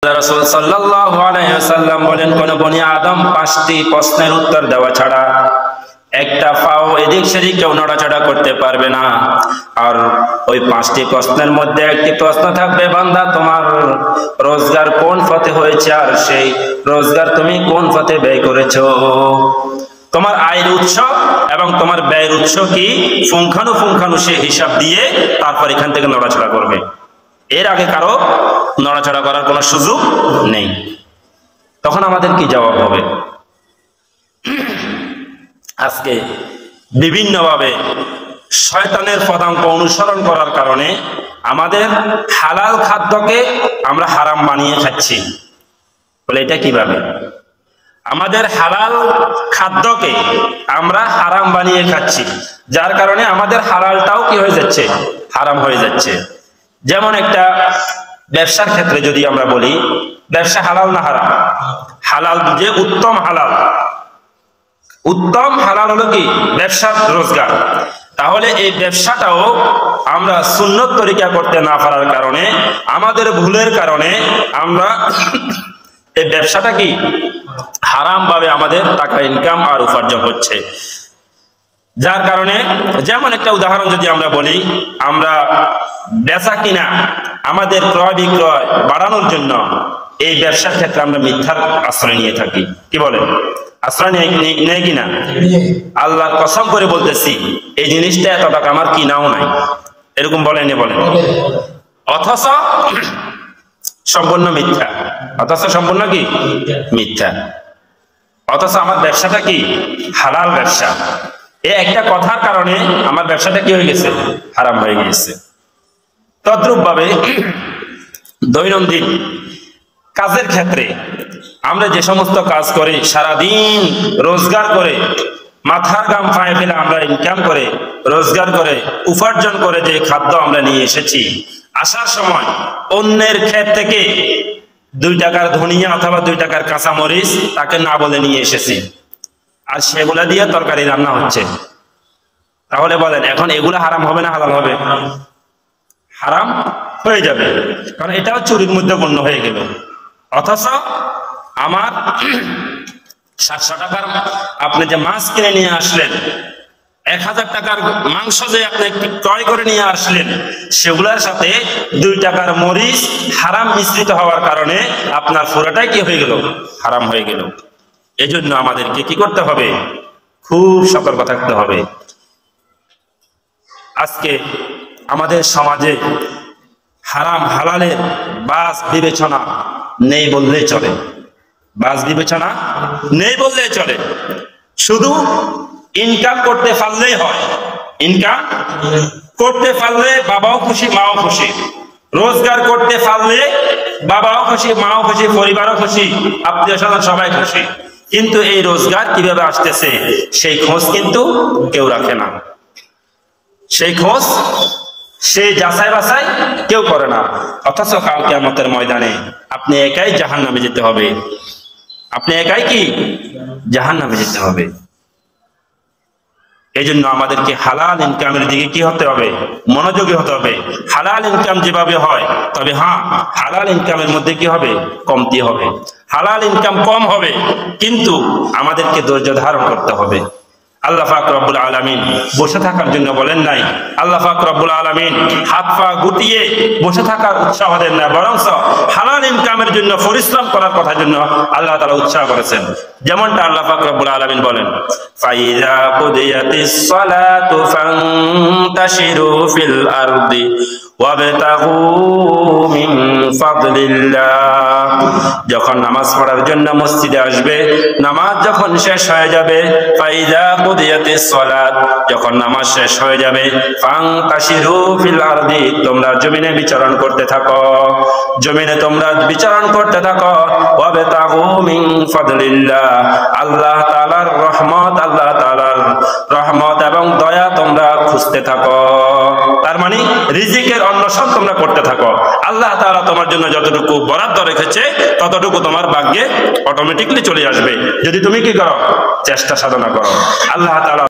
রাসূল সাল্লাল্লাহু আলাইহি ওয়াসাল্লাম বলেন, কোন বনি আদম 5টি প্রশ্নের উত্তর দেওয়া ছাড়া একটা পাও এদিক সেদিক কেউ নড়াচড়া করতে পারবে না। আর ওই 5টি প্রশ্নের মধ্যে একটি প্রশ্ন থাকবে, বান্দা তোমার রোজগার কোন পথে হয়েছে আর সেই রোজগার তুমি কোন পথে ব্যয় করেছো। তোমার আয়ের উৎস এবং তোমার ব্যয়ের উৎস কি পুঙ্খানুপুঙ্খানু সে হিসাব দিয়ে তারপর এখান থেকে নড়াচড়া করবে। এর আগে কারো নড়াচড়া করার কোনো সুযোগ নেই। তখন আমাদের কি জবাব হবে? আজকে বিভিন্নভাবে শয়তানের পদাঙ্ক অনুসরণ করার কারণে আমাদের হালাল খাদ্যকে আমরা হারাম বানিয়ে খাচ্ছি। বলে এটা কিভাবে? আমাদের হালাল খাদ্যকে আমরা হারাম বানিয়ে খাচ্ছি, যার কারণে আমাদের হালালটাও কি হয়ে যাচ্ছে? হারাম হয়ে যাচ্ছে। যেমন একটা ব্যবসার ক্ষেত্রে যদি আমরা বলি, ব্যবসা হালাল না হারাম? হালাল, যে উত্তম হালাল, উত্তম হালাল হলো কি? ব্যবসার রোজগার। তাহলে এই ব্যবসাটাও আমরা সুন্নত তরিকা করতে না পারার কারণে, আমাদের ভুলের কারণে আমরা এই ব্যবসাটা কি হারাম ভাবে আমাদের টাকা ইনকাম আর উপার্জন হচ্ছে। যার কারণে যেমন একটা উদাহরণ যদি আমরা বলি, আমরা বেচা কিনা আমাদের ক্রয় বিক্রয় বাড়ানোর জন্য এই ব্যবসার ক্ষেত্রে আমরা মিথ্যার আশ্রয় নিয়ে থাকি। কি বলেন? আশ্রয় নেই কিনা? আল্লাহর কসম করে বলতেছি, এই জিনিসটা এত টাকা আমার কিনাও নাই, এরকম বলেন অথচ সম্পূর্ণ মিথ্যা। অথচ সম্পূর্ণ কি মিথ্যা। অথচ আমার ব্যবসাটা কি হালাল ব্যবসা। এই একটা কথার কারণে আমার ব্যবসাটা কি হয়ে গেছে? হারাম হয়ে গেছে। তদ্রূপ ভাবে দৈনন্দিন কাজের ক্ষেত্রে আমরা যে সমস্ত কাজ করি, সারাদিন রোজগার করে মাথার ঘাম পায়ে ফেলে আমরা ইনকাম করে রোজগার করে উপার্জন করে যে খাদ্য আমরা নিয়ে এসেছি, আসার সময় অন্যের ক্ষেত থেকে 2 টাকার ধনিয়া অথবা 2 টাকার কাঁচামরিচ তাকে না বলে নিয়ে এসেছি, আর সেগুলা দিয়ে তরকারি রান্না হচ্ছে। তাহলে বলেন, এখন এগুলা হারাম হবে না হালাল হবে? হারাম হয়ে যাবে, কারণ এটাও চুরির মধ্যে গণ্য হয়ে গেল। অথচ আমার 700 টাকার আপনি যে মাছ কিনে নিয়ে আসলেন, 1000 টাকার মাংস যে আপনি ক্রয় করে নিয়ে আসলেন, সেগুলোর সাথে 2 টাকার মরিচ হারাম মিশ্রিত হওয়ার কারণে আপনার পুরোটাই কি হয়ে গেল? হারাম হয়ে গেল। এজন্য আমাদেরকে কি করতে হবে? খুব সতর্ক থাকতে হবে। আজকে আমাদের সমাজে হারাম হালালের বাস বিবেচনা নেই বললেই চলে। বাস বিবেচনা নেই বললেই চলে। শুধু ইনকাম করতে পারলেই হয়। ইনকাম করতে পারলে বাবাও খুশি, মাও খুশি। রোজগার করতে পারলে বাবাও খুশি, মাও খুশি, পরিবারও খুশি, আত্মীয় স্বজন সবাই খুশি। কিন্তু এই রোজগার কিভাবে আসতেছে সেই খোঁজ কিন্তু কেউ রাখে না। সেই খোঁজ, সেই যাচাই বাছাই কেউ করে না। অথচ কাল কিয়ামতের ময়দানে আপনি একাই জাহান্নামে যেতে হবে। আপনি একাই কি জাহান্নামে যেতে হবে। এই জন্য আমাদেরকে হালাল ইনকামের দিকে কি হতে হবে? মনোযোগী হতে হবে। হালাল ইনকাম যেভাবে হয়, তবে হ্যাঁ, হালাল ইনকামের মধ্যে কি হবে? কমতি হবে। হালাল ইনকাম কম হবে, কিন্তু আমাদেরকে ধৈর্য ধারণ করতে হবে। আল্লাহ পাক রব্বুল আলামিন বসে থাকার জন্য বলেন নাই। আল্লাহ পাক রব্বুল আলামিন হাত পা গুটিয়ে বসে থাকার উৎসাহ দেন না, বরং হালাল ইনকামের জন্য পরিশ্রম করার কথার জন্য আল্লাহ তাআলা উৎসাহ করেছেন। যেমনটা আল্লাহ পাক রব্বুল আলামিন বলেন, ফাইযা কুদিয়াতিস সালাতু ফান্তাশিরু ফিল আরদি ওয়াবতাগু মিন ফাদলিল্লাহ। যখন নামাজ পড়ার জন্য মসজিদে আসবে, নামাজ যখন শেষ হয়ে যাবে, ফাইযা কুদিয়াতিস সালাত, যখন নামাজ শেষ হয়ে যাবে, ফান্তাশিরু ফিল আরদি, তোমরা জমিনে বিচরণ করতে থাকো, জমিনে তোমরা বিচরণ করতে থাকো, ওয়াবতাগু মিন ফাদলিল্লাহ, আল্লাহ তাআলার রহমত, আল্লাহ তাআলার রহমত এবং দয়া তোমরা খুঁজতে থাকো। তার মানে রিজিকের অন্বেষণ তোমরা করতে থাকো। আল্লাহ তাআলা তোমার জন্য যতটুকু বরাদ্দ রেখেছে ততটুকু তোমার ভাগ্যে অটোমেটিকলি চলে আসবে, যদি তুমি কি করো? চেষ্টা সাধনা করো। আল্লাহ তাআলা